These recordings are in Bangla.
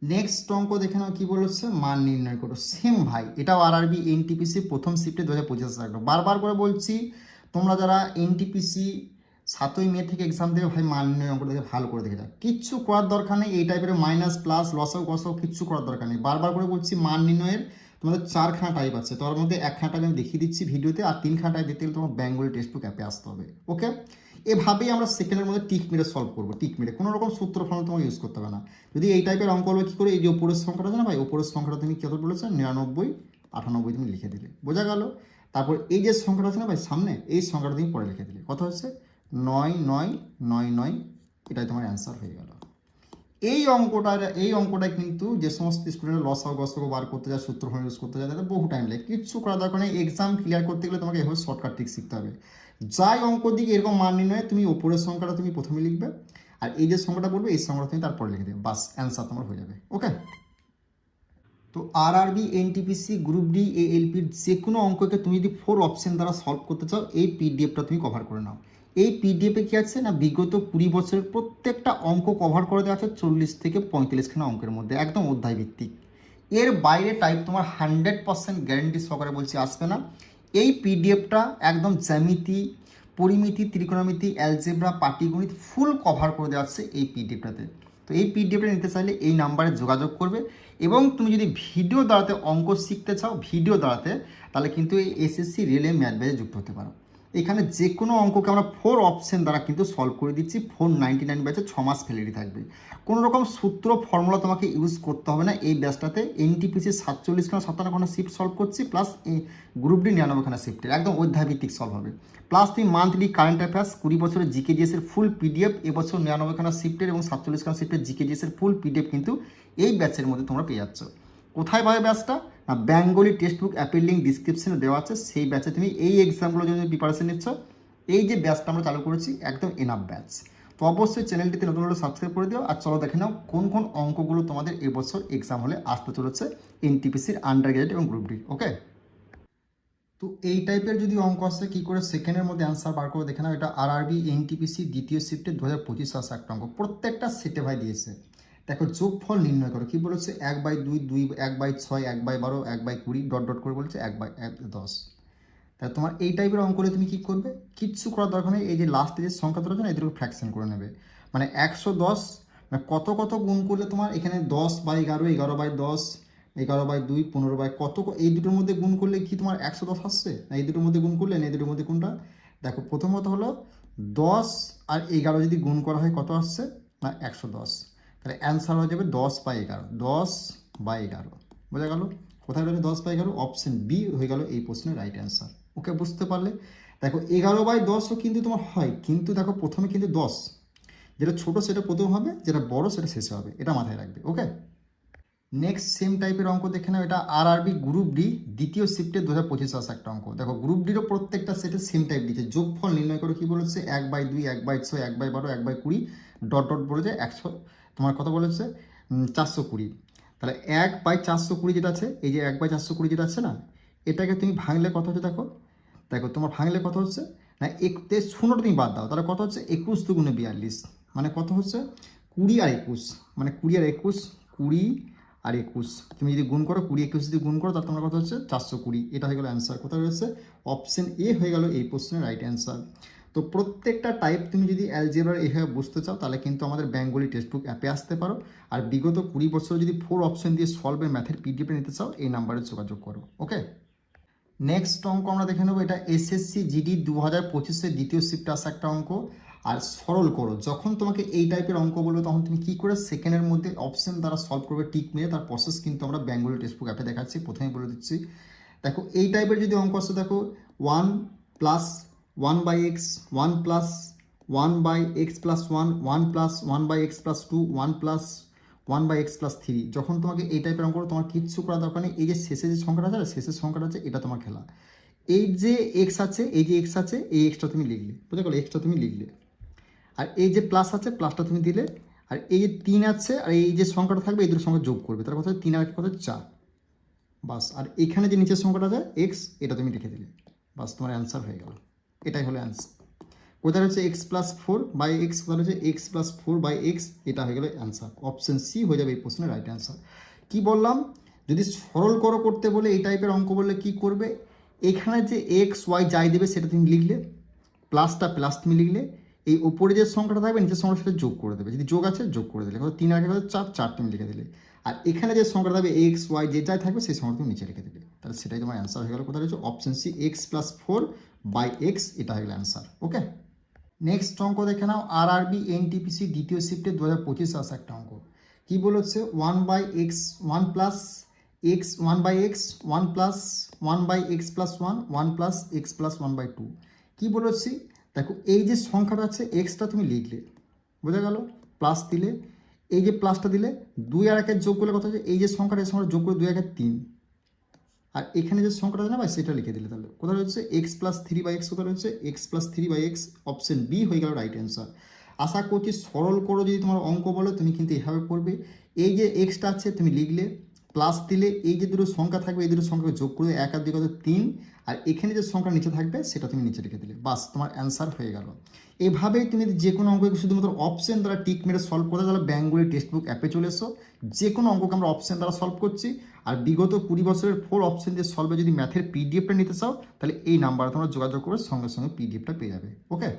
নেক্সট অঙ্ক দেখে নাও কি বলেছে, মান নির্ণয় করো। সেম ভাই, এটাও আরআরবি এনটিপিসি প্রথম শিফটে 2025 থাকলো। বারবার করে বলছি, তোমরা যারা এনটিপিসি 7ই মে থেকে এক্সাম দেবে ভাই, মান নির্ণয় অঙ্কটা দেখে ভালো করে দেখে যাও, কিচ্ছু করার দরকার নেই। এই টাইপের মাইনাস প্লাস লসাও গসাও কিচ্ছু করার দরকার নেই। বারবার করে বলছি, মান নির্ণয়ের তোমাদের 4খানা টাইপ আছে, তার মধ্যে 1খানা টাইপ আমি দেখিয়ে দিচ্ছি ভিডিওতে, আর 3খানা টাইপ দেখতে গেলে তোমার বেঙ্গলি টেক্সট বুক অ্যাপে আসতে হবে। ওকে, এভাবেই আমরা সেকেন্ডের মধ্যে টিক মেরে সলভ করবো। টিক মেরে কোনো রকম সূত্র ফর্মুলা তোমাকে ইউজ করতে হবে না। যদি এই টাইপের অঙ্ক হলো কি করে, এই যে উপরের সংখ্যাটা আছে না ভাই, উপরের সংখ্যাটা তুমি কত বলেছো, 99 98 তুমি লিখে দিলে, বোঝা গেল। তারপর এই যে সংখ্যাটা আছে না ভাই সামনে, এই সংখ্যাটা তুমি পরে লিখে দিলে, কত হচ্ছে 9999, এটাই তোমার অ্যান্সার হয়ে গেল। এই অঙ্কটায় কিন্তু যে সমস্ত স্টুডেন্ট লসাগু গসাগু বার করতে যায়, সূত্র ফর্মুলা ইউজ করতে যায়, তাদের বহু টাইম লাগে। কিচ্ছু করা দরকার নেই। এক্সাম ক্লিয়ার করতে গেলে তোমাকে এভাবে শর্টকাট ট্রিক শিখতে হবে। যাই অঙ্ক দিকে এরকম মান নির্ণয়, তুমি ওপরের সংখ্যাটা তুমি প্রথমে লিখবে, আর এই যে সংখ্যাটা বলবে এই সংখ্যাটা তুমি তারপরে লিখে দেবে, বাস অ্যান্সার তোমার হয়ে যাবে। ওকে, তো আরআরবি এনটিপিসি গ্রুপ ডি এএলপির যে কোনো অঙ্ককে তুমি যদি 4 অপশন দ্বারা সলভ করতে চাও, এই পিডিএফটা তুমি কভার করে নাও। এই পিডিএফে কি আছে না, বিগত 20 বছরের প্রত্যেকটা অঙ্ক কভার করে দেওয়া আছে 40 থেকে 45খানা অঙ্কের মধ্যে, একদম অধ্যায় ভিত্তিক। এর বাইরে টাইপ তোমার 100% গ্যারেন্টি সহকারে বলছি আসবে না। এই পিডিএফটা একদম জ্যামিতি, পরিমিতি, ত্রিকোণমিতি, অ্যালজেব্রা, পাটিগণিত ফুল কভার করে দেওয়া আছে এই পিডিএফটাতে। তো এই পিডিএফটা নিতে চাইলে এই নাম্বারে যোগাযোগ করবে। এবং তুমি যদি ভিডিও দ্বারাতে অঙ্ক শিখতে চাও, ভিডিও দ্বারাতে, তাহলে কিন্তু এই এসএসসি রিয়েল ম্যাথ ব্যাচে যুক্ত হতে পারো। এখানে যে কোনো অঙ্ককে আমরা 4 অপশন দ্বারা কিন্তু সলভ করে দিচ্ছি। 499 ব্যাচে 6 মাস ভ্যালিডিটি থাকবে। কোনো রকম সূত্র ফর্মুলা তোমাকে ইউজ করতে হবে না এই ব্যাচটাতে। এনটিপিসি 47খানা 57খানা শিফট সলভ করছি, প্লাস গ্রুপ ডি 99খানা শিফটের একদম অধ্যায়ভিত্তিক সলভ হবে। প্লাস তুমি মান্থলি কারেন্ট অ্যাফেয়ার্স 20 বছরের জিকেজিএস এর ফুল পিডিএফ, এবছর 99খানা শিফটের এবং 47খানা শিফটের জিকেজিএস এর ফুল পিডিএফ কিন্তু এই ব্যাচের মধ্যে তোমরা পেয়ে যাচ্ছ। কোথায় পাবে ব্যাচটা না, বেঙ্গলি টেক্সট বুক অ্যাপের লিঙ্ক ডিসক্রিপশনে দেওয়া আছে। সেই ব্যাচে তুমি এই এক্সামগুলো যদি প্রিপারেশন নিচ্ছ, এই যে ব্যাচটা আমরা চালু করেছি একদম এনাফ ব্যাচ। তো অবশ্যই চ্যানেলটিতে নতুন হলে সাবস্ক্রাইব করে দিও। আর চলো দেখে নাও কোন কোন অঙ্কগুলো তোমাদের এবছর এক্সাম হলে আসতে চলেছে এনটিপিসির আন্ডার গ্রেড এবং গ্রুপ ডি। ওকে, তো এই টাইপের যদি অঙ্ক আসে, কি করে সেকেন্ডের মধ্যে অ্যান্সার বার করে দেখে নাও। এটা আরআরবি এনটিপিসি দ্বিতীয় শিফটে 2025 আসা একটা অঙ্ক, প্রত্যেকটা সেটে ভাই দিয়েছে। দেখো যোগফল নির্ণয় করো, কি বলেছে 1/2 2 1/6 1/12 1/20 ডট ডট করে বলেছে 1/10। তাহলে তোমার এই টাইপের অঙ্ক হলে তুমি কি করবে, কিচ্ছু করার দরকার নেই। এই যে লাস্টে যে সংখ্যা ধরেছো না, এদেরকে ফ্র্যাকশন করে নেবে। মানে 110 মানে কত কত গুণ করলে তোমার এখানে 10/11 11/10 11/2 15 কত, এই দুটোর মধ্যে গুণ করলে কি তোমার 110 আসছে না, এই দুটোর মধ্যে গুণ করলে না, এই দুটোর মধ্যে কোনটা। দেখো প্রথমত হলো 10 আর 11 যদি গুণ করা হয় কত আসছে না 110। তাহলে অ্যান্সার হয়ে যাবে 10/11, 10/11। বোঝা গেল কোথায় রয়েছে 10/11, অপশন বি হয়ে গেল এই প্রশ্নের রাইট অ্যান্সার। ওকে, বুঝতে পারলে। দেখো 11/10ও কিন্তু তোমার হয়, কিন্তু দেখো প্রথমে কিন্তু 10, যেটা ছোট সেটা প্রথম হবে, যেটা বড় সেটা শেষে হবে, এটা মাথায় রাখবে। ওকে, নেক্সট সেম টাইপের অঙ্ক দেখে নাও। এটা আরআরবি গ্রুপ ডি দ্বিতীয় শিফটে 2025 আসা একটা অঙ্ক। দেখো গ্রুপ ডিরও প্রত্যেকটা সেটে সেম টাইপ দিচ্ছে। যোগফল নির্ণয় করে কি বলেছে 1/2 1/6 1/12 1/20 ডট ডট বলেছে 100, তোমার কত বলেছে 420। তাহলে 1/420 যেটা আছে, এই যে 1/420 যেটা আছে না, এটাকে তুমি ভাঙলে কত হচ্ছে দেখো। দেখো তোমার ভাঙলে কত হচ্ছে না, 0টা তুমি বাদ দাও, তাহলে কত হচ্ছে 21 দুগুণে 42, মানে কত হচ্ছে 20 আর 21, মানে 20 আর 21 20 আর 21 তুমি যদি গুণ করো, 20 21 যদি গুণ করো, তাহলে তোমার কত হচ্ছে 420। এটা হয়ে গেল অ্যান্সার। কোথায় রয়েছে অপশন এ হয়ে গেল এই প্রশ্নের রাইট অ্যান্সার। তো প্রত্যেকটা টাইপ তুমি যদি অ্যালজেব্রার এইভাবে বুঝতে চাও, তাহলে কিন্তু আমাদের বেঙ্গলি টেক্সট বুক অ্যাপে আসতে পারো। আর বিগত 20 বছর যদি 4 অপশন দিয়ে সলভের ম্যাথের পিডিএফে নিতে চাও, এই নাম্বারে যোগাযোগ করো। ওকে, নেক্সট অঙ্ক আমরা দেখে নেবো। এটা এসএসসি জিডি 2025-এর দ্বিতীয় শিফটে আসা একটা অঙ্ক। আর সরল করো, যখন তোমাকে এই টাইপের অঙ্ক বলবে, তখন তুমি কি করে সেকেন্ডের মধ্যে অপশন দ্বারা সলভ করবে টিক মেরে, তার প্রসেস কিন্তু আমরা বেঙ্গলি টেক্সট বুক অ্যাপে দেখাচ্ছি। প্রথমেই বলে দিচ্ছি, দেখো এই টাইপের যদি অঙ্ক আসে, দেখো 1 plus 1/x 1 plus 1/x plus 1 1 plus 1/x plus 2 1 plus 1/x plus 3, যখন তোমাকে এই টাইপের অঙ্ক তোমার কিচ্ছু করা দরকার নেই। এই যে শেষে যে সংখ্যাটা আছে, শেষের সংখ্যাটা আছে, এটা তোমার খেলা। এই যে এক্স আছে, এই যে এক্স আছে, এই এক্সটা তুমি লিখলে, বুঝতে গেলো, এক্সটা তুমি লিখলে। আর এই যে প্লাস আছে, প্লাসটা তুমি দিলে। আর এই যে 3 আছে, আর এই যে সংখ্যাটা থাকবে, এই দুটো সংখ্যা যোগ করবে, তার কথা 3 আর কত 4, বাস। আর এখানে যে নিচের সংখ্যাটা আছে এক্স, এটা তুমি লিখে দিলে, বাস তোমার অ্যান্সার হয়ে গেল। এটাই হলো অ্যান্সার। কোথায় হচ্ছে X plus four by X, কোথায় হচ্ছে X plus four by X, এটা হয়ে গেল অ্যান্সার। অপশন সি হয়ে যাবে এই প্রশ্নের রাইট অ্যান্সার। কি বললাম, যদি সরল করতে বলে এই টাইপের অঙ্ক বললে কি করবে, এখানে যে এক্স ওয়াই যাই দেবে সেটা তুমি লিখলে, প্লাসটা প্লাস তুমি লিখলে, এই ওপরে যে সংখ্যাটা থাকবে নিচের সংখ্যার সাথে যোগ করে দেবে, যদি যোগ আছে যোগ করে দিলে, কত 3 আগে কত 4, 4 তুমি লিখে দিলে, আর এখানে যে সংখ্যাটা থাকবে এক্স ওয়াই যেটাই থাকবে সেই সংখ্যাটা তুমি নিচে লিখে দিলে, তাহলে সেটাই তোমার অ্যান্সার হয়ে গেল। কোথায় রয়েছে option C X plus four by X, এটা হয়ে গেল অ্যান্সার। ওকে, নেক্সট অঙ্ক দেখে নাও, আরআরবি এনটিপিসি দ্বিতীয় শিফটে 2025 আসা একটা অঙ্ক। কি বলেছে, 1 by X 1 plus X 1 by X 1 plus 1 by X plus 1 1 plus X plus 1 by 2। কী বলেছি, দেখো এই যে সংখ্যাটা আছে এক্সটা তুমি লিখলে, বোঝা গেল, প্লাস দিলে, এই যে প্লাসটা দিলে 2 আর 1 যোগ করলে কথা হচ্ছে এই যে সংখ্যাটা এই সংখ্যাটা যোগ করে 2 1 3, আর এখানে যে সংখ্যাটা আছে না ভাই সেটা লিখে দিলে, তাহলে কোথায় রয়েছে X plus three by X, কোথায় রয়েছে X plus three by X, option B হয়ে গেল রাইট অ্যান্সার। আশা করছি সরল করো, যদি তোমার অঙ্ক বলো তুমি কিন্তু এভাবে করবে, এই যে এক্সটা আছে তুমি লিখলে, প্লাস দিলে এই যে দুটো সংখ্যা থাকবে এই দুটো সংখ্যাকে যোগ করে 1 আর 2 কত 3, আর এখানে যে সংখ্যা নিচে থাকবে সেটা তুমি নিচে লিখে দিলে, বাস তোমার অ্যান্সার হয়ে গেল। এইভাবেই তুমি যে কোনো অঙ্ককে শুধুমাত্র অপশন দ্বারা টিক মেরে সলভ করতে, তাহলে বেঙ্গলি টেক্সট বুক অ্যাপে চলে এসো, যে কোনো অঙ্ককে আমরা অপশন দ্বারা সলভ করছি, আর বিগত 20 বছরের 4 অপশন দিয়ে সলভে যদি ম্যাথের পিডিএফটা নিতে চাও তাহলে এই নাম্বারে তোমরা যোগাযোগ করে সঙ্গে সঙ্গে পিডিএফটা পেয়ে যাবে। ওকে,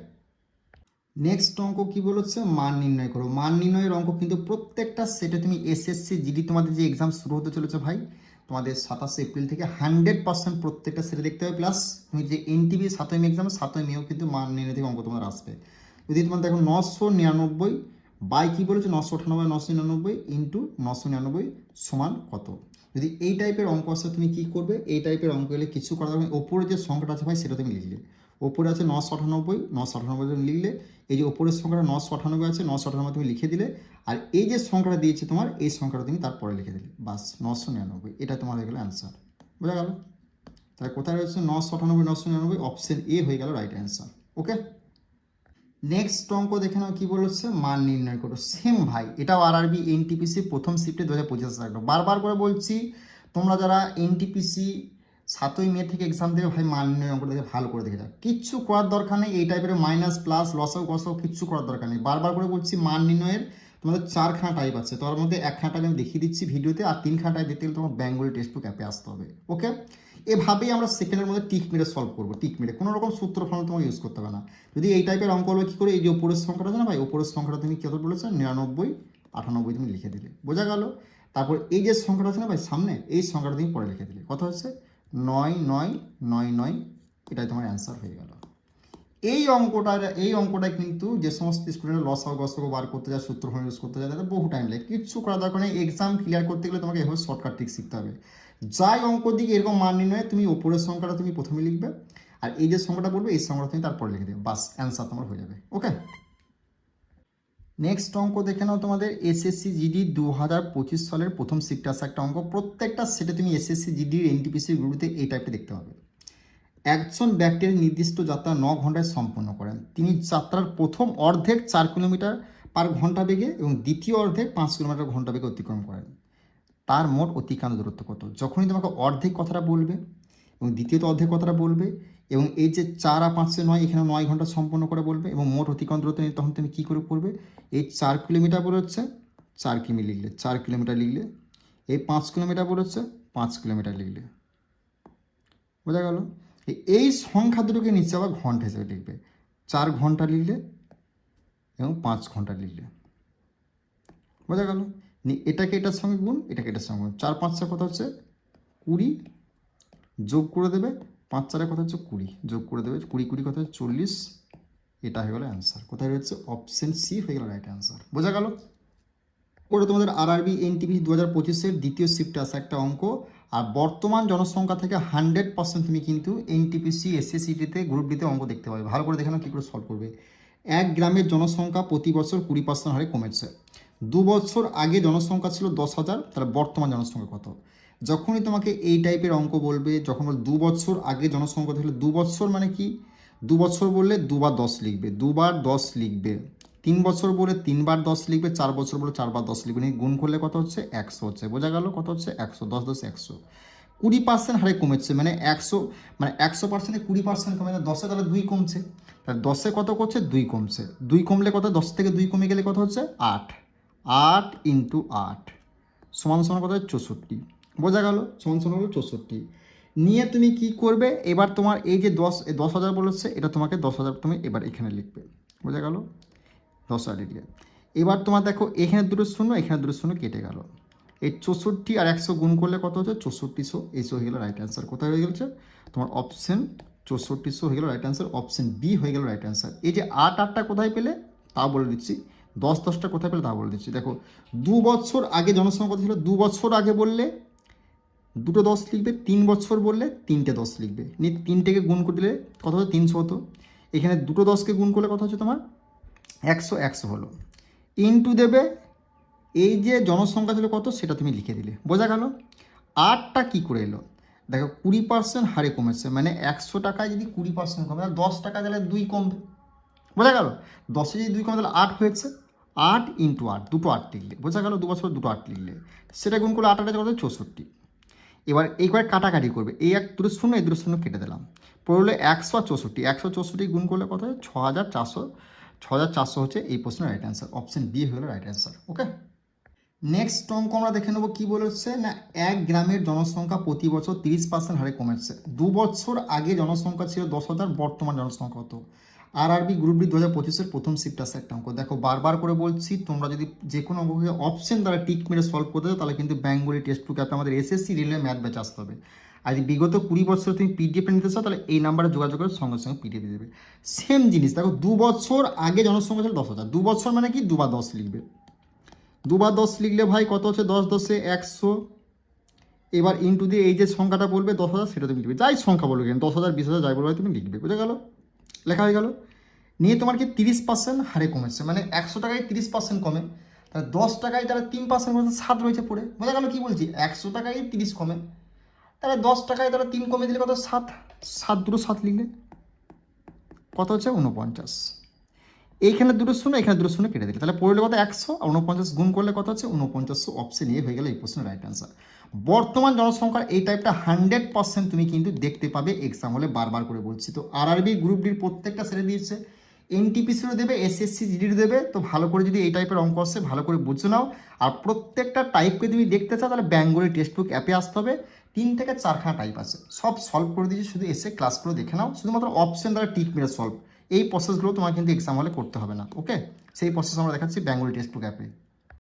নেক্সট অঙ্ক কি বলেছে, মান নির্ণয় করো। মান নির্ণয়ের অঙ্ক কিন্তু প্রত্যেকটা সেটে তুমি এসএসসি জিডি তোমাদের যে এক্সাম শুরু হতে চলেছে ভাই, তোমাদের 27 এপ্রিল থেকে 100% প্রত্যেকটা সেটে দেখতে হবে, প্লাস তুমি যে এনটিভি 7ম এক্সাম 7ম মেও কিন্তু মান নির্ণয় থেকে অঙ্ক তোমার আসবে। যদি তোমার দেখো 999 বাই কী বলেছে 998 999 ইন্টু 999 সমান কত, যদি এই টাইপের অঙ্ক আসে তুমি কি করবে, এই টাইপের অঙ্ক এলে কিছু করা যাবে, ওপরে যে সংখ্যাটা আছে ভাই সেটা তুমি লিখলে, ওপরে আছে 998 তুমি লিখলে, এই যে ওপরের সংখ্যাটা 998 আছে 998 তুমি লিখে দিলে, আর এই যে সংখ্যাটা দিয়েছে তোমার এই সংখ্যাটা তুমি তারপরে লিখে দিলে, বাস 999, এটা তোমার হয়ে গেল অ্যান্সার। বোঝা গেল, তাহলে কোথায় রয়েছে 998 অপশন এ হয়ে গেল রাইট অ্যান্সার। ওকে, নেক্সট অঙ্ক দেখে নাও, কি বলেছে, মান নির্ণয় করো। সেম ভাই, এটাও আরআরবি এনটিপিসি প্রথম শিফটে 2025 থাকলো। বারবার করে বলছি, তোমরা যারা এনটিপিসি 7ই মে থেকে এক্সাম দেবে ভাই, মান নির্ণয় অঙ্কটা দেখে ভালো করে দেখে যাও, কিচ্ছু করার দরকার নেই, এই টাইপের মাইনাস প্লাস লসাও গসাও কিচ্ছু করার দরকার নেই। বারবার করে বলছি, মান নির্ণয়ের তোমাদের 4খানা টাইপ আছে, তার মধ্যে 1খানা টাইপ আমি দেখিয়ে দিচ্ছি ভিডিওতে, আর 3খানা টাইপ দেখতে গেলে তোমার বেঙ্গলি টেক্সট বুক অ্যাপে আসতে হবে। ওকে, এভাবেই আমরা সেকেন্ডের মধ্যে টিক মেরে সলভ করবো, টিক মেরে, কোনো রকম সূত্র ফর্মুলা তোমাকে ইউজ করতে হবে না। যদি এই টাইপের অঙ্ক হলো কী করে, এই যে উপরের সংখ্যাটা আছে না ভাই, উপরের সংখ্যাটা তুমি কত বলেছো 99 98 তুমি লিখে দিলে, বোঝা গেল। তারপর এই যে সংখ্যাটা আছে না ভাই সামনে, এই সংখ্যাটা তুমি পরে লিখে দিলে, কত হচ্ছে 9999, এটাই তোমার অ্যান্সার হয়ে গেল। এই অঙ্কটা কিন্তু যে সমস্ত স্টুডেন্ট লসাগু গসাগু বার করতে যায়, সূত্র ফর্মুলা ইউজ করতে যায়, তাদের বহু টাইম লাগে, কিচ্ছু করার দরকার নেই। এক্সাম ক্লিয়ার করতে গেলে তোমাকে এভাবে শর্টকাট ট্রিক শিখতে হবে। যাই অঙ্ক দিকে এরকম মান নির্ণয়, তুমি ওপরের সংখ্যাটা তুমি প্রথমে লিখবে, আর এই যে সংখ্যাটা বলবে এই সংখ্যাটা তুমি তারপরে লিখে দেবে, বাস অ্যান্সার তোমার হয়ে যাবে। ওকে, নেক্সট অঙ্ক দেখে নাও, তোমাদের এসএসসি জিডি 2025 সালের প্রথম শিফটে আসা একটা অঙ্ক। প্রত্যেকটা সেটে তুমি এসএসসি জিডির এনটিপিসি গ্রুপে এই টাইপটা দেখতে পাবে। একজন ব্যক্তির নির্দিষ্ট যাত্রা 9 ঘন্টায় সম্পন্ন করেন, তিনি যাত্রার প্রথম অর্ধেক 4 কিলোমিটার পার ঘন্টা বেগে এবং দ্বিতীয় অর্ধেক 5 কিলোমিটার ঘন্টা বেগে অতিক্রম করেন, তার মোট অতিক্রান্ত দূরত্ব কত? যখনই তোমাকে অর্ধেক কথাটা বলবে এবং দ্বিতীয়ত অর্ধেক কথাটা বলবে, এবং এই যে 4 আর 5 9 এখানে 9 ঘন্টা সম্পন্ন করে বলবে, এবং মোট অতিক্রান্ত দূরত্ব নিয়ে তখন তুমি কী করে করবে, এই 4 কিলোমিটার বলে হচ্ছে 4 কিমি লিখলে, 4 কিলোমিটার লিখলে, এই 5 কিলোমিটার বলে হচ্ছে 5 কিলোমিটার লিখলে, বোঝা গেল। এই সংখ্যা দুটোকে নিচে আবার ঘন্টা হিসেবে লিখবে, 4 ঘন্টা লিখলে এবং 5 ঘন্টা লিখলে, বোঝা গেল। এটাকে এটার সঙ্গে গুণ, এটাকে এটার সঙ্গে গুণ, 4 5 কত হচ্ছে 20, যোগ করে দেবে 5 4 কত হচ্ছে 20, যোগ করে দেবে 20 20 কত হচ্ছে 40, এটা হয়ে গেল অ্যান্সার। কোথায় রয়েছে অপশন সি হয়ে গেল রাইট অ্যান্সার, বোঝা গেল। ওটা তোমাদের আরআরবি এনটিপি 2025-এর দ্বিতীয় শিফটে আসা একটা অঙ্ক। আর বর্তমান জনসংখ্যা থেকে 100% তুমি কিন্তু এনটিপিসি এসএসসিটিতে গ্রুপ ডিতে অঙ্ক দেখতে পাবে। ভালো করে দেখে নাও কী করে সলভ করবে। এক গ্রামের জনসংখ্যা প্রতি বছর 20% হারে কমেছে। 2 বছর আগে জনসংখ্যা ছিল 10,000, তাহলে বর্তমান জনসংখ্যা কত? যখনই তোমাকে এই টাইপের অঙ্ক বলবে, যখন 2 বছর আগে জনসংখ্যা তাহলে 2 বছর মানে কি, 2 বছর বললে 2 বার 10 লিখবে, 2 বার 10 লিখবে, 3 বছর বলে 3 বার 10 লিখবে, 4 বছর বলে 4 বার 10 লিখবে, নিয়ে গুণ করলে কত হচ্ছে 100 হচ্ছে, বোঝা গেল। কত হচ্ছে 100, 10 10 100, 20% হারে কমেছে, মানে 100 মানে 100%-এ 20% কমে, 10-এ তাহলে 2 কমছে, তাহলে 10-এ কত করছে 2 কমছে, 2 কমলে কত, 10 থেকে 2 কমে গেলে কত হচ্ছে 8, 8 ইন্টু 8 সমান সমান কত 64, বোঝা গেল, সমান সমান হলো 64। নিয়ে তুমি কি করবে, এবার তোমার এই যে 10,000 বলেছে, এটা তোমাকে 10,000 তুমি এবার এখানে লিখবে, বোঝা গেল, 10,000 লিখলে। এবার তোমার দেখো এখানে দুটো শূন্য, এখানে দুটো শূন্য কেটে গেল, এই 64 আর 100 গুণ করলে কত হচ্ছে 6400, এই হয়ে গেল রাইট অ্যান্সার। কোথায় হয়ে গেছে তোমার অপশন 6400 হয়ে গেল রাইট অ্যান্সার, অপশন বি হয়ে গেল রাইট অ্যান্সার। এই যে 8টা কোথায় পেলে তা বলে দিচ্ছি, 10টা কোথায় পেলে তা বলে দিচ্ছি। দেখো 2 বছর আগে জনসংখ্যা কত ছিল, 2 বছর আগে বললে দুটো 10 লিখবে, 3 বছর বললে 3টে 10 লিখবে, নিয়ে 3টেকে গুণ করে দিলে কত হচ্ছে 300 হতো, এখানে দুটো 10কে গুণ করলে কত হচ্ছে তোমার 100 হলো, ইনটু দেবে এই যে জনসংখ্যা ছিল কত সেটা তুমি লিখে দিলে, বোঝা গেল। 8টা কী করে এলো, দেখো 20% হারে কমেছে, মানে 100 টাকায় যদি 20% কমে, তাহলে 10 টাকা তাহলে 2 কমবে, বোঝা গেল। 10-এ যদি 2 কমে তাহলে 8 হয়েছে, 8 ইন্টু 8, দুটো 8 লিখলে, বোঝা গেল, 2 বছর দুটো 8 লিখলে, সেটা গুণ করলে 8 কত 64। এবার এইবার কাটাকাটি করবে, এই এক দুটো শূন্য, এই দুটো শূন্য কেটে দিলাম, পড়লে 164, 164 গুণ করলে কত হয় 6400, 6400 হচ্ছে এই প্রশ্নের রাইট অ্যান্সার, অপশন বি হলো রাইট অ্যান্সার। ওকে, নেক্সট অঙ্ক আমরা দেখে নেবো কি বলেছে না, 1 গ্রামের জনসংখ্যা প্রতি বছর 30% হারে কমেছে, 2 বছর আগে জনসংখ্যা ছিল 10,000, বর্তমান জনসংখ্যা কত। আরআরবি গ্রুপ ডি 2025-এর প্রথম শিফট আসে একটা অঙ্ক। দেখো বারবার করে বলছি, তোমরা যদি যে কোনো অঙ্ককে অপশন দ্বারা টিক মেরে সলভ করতে চাও তাহলে কিন্তু বেঙ্গলি টেক্সট বুক অ্যাপে আমাদের এসএসসি রেলওয়ে ম্যাথ ব্যাচ আসতে হবে। আর যদি বিগত 20 বছর তুমি পিডিএফ নিতে চাও তাহলে এই নাম্বারে যোগাযোগ করে সঙ্গে সঙ্গে পিডিএফ দেবে। সেম জিনিস, দেখো 2 বছর আগে জনসংখ্যা ছিল 10,000, 2 বছর মানে কি 2 বার 10 লিখবে, 2 বার 10 লিখলে ভাই কত হচ্ছে 10 10-এ 100, এবার ইন্টু দিয়ে এই যে সংখ্যাটা বলবে 10,000 সেটা তুমি লিখবে, যাই সংখ্যা বলবে কেন 10,000 20,000 যাই বলবে তুমি লিখবে, বুঝে গেল, লেখা হয়ে গেল। নিয়ে তোমার কি 30% হারে কমেছে, মানে 100 টাকায় 30% কমে, তাহলে 10 টাকায় তাহলে 3% মধ্যে 7 রয়েছে পড়ে, বোঝা গেল কি বলছি, 100 টাকায় 30 কমে, তাহলে 10 টাকায় তাহলে 3 কমে দিলে কত 7, 7 দুটো 7 লিখলে কত হচ্ছে 49, এইখানে দুটো শূন্য এখানে দুটো শূন্য কেটে দিলে তাহলে পড়লে কত 100, আর 49 গুণ করলে কত হচ্ছে 4900, অপশন এ হয়ে গেল এই প্রশ্নের রাইট অ্যান্সার। বর্তমান জনসংখ্যার এই টাইপটা 100% তুমি কিন্তু দেখতে পাবে এক্সাম হলে, বারবার করে বলছি। তো আরআরবি গ্রুপ ডির প্রত্যেকটা সেরে দিয়েছে, এনটিপিসিরও দেবে, এসএসসি জিডির দেবে, তো ভালো করে যদি এই টাইপের অঙ্ক আসছে ভালো করে বুঝে নাও। আর প্রত্যেকটা টাইপকে তুমি দেখতে চাও তাহলে বেঙ্গলি টেক্সট বুক অ্যাপে আসতে হবে, 3 থেকে 4খানা টাইপ আছে, সব সলভ করে দিয়েছি, শুধু এসে ক্লাসগুলো দেখে নাও, শুধুমাত্র অপশন দ্বারা টিক মেরে সলভ, এই প্রসেসগুলো তোমার কিন্তু এক্সাম হলে করতে হবে না। ওকে, সেই প্রসেস আমরা দেখাচ্ছি বেঙ্গলি টেক্সট বুক অ্যাপে।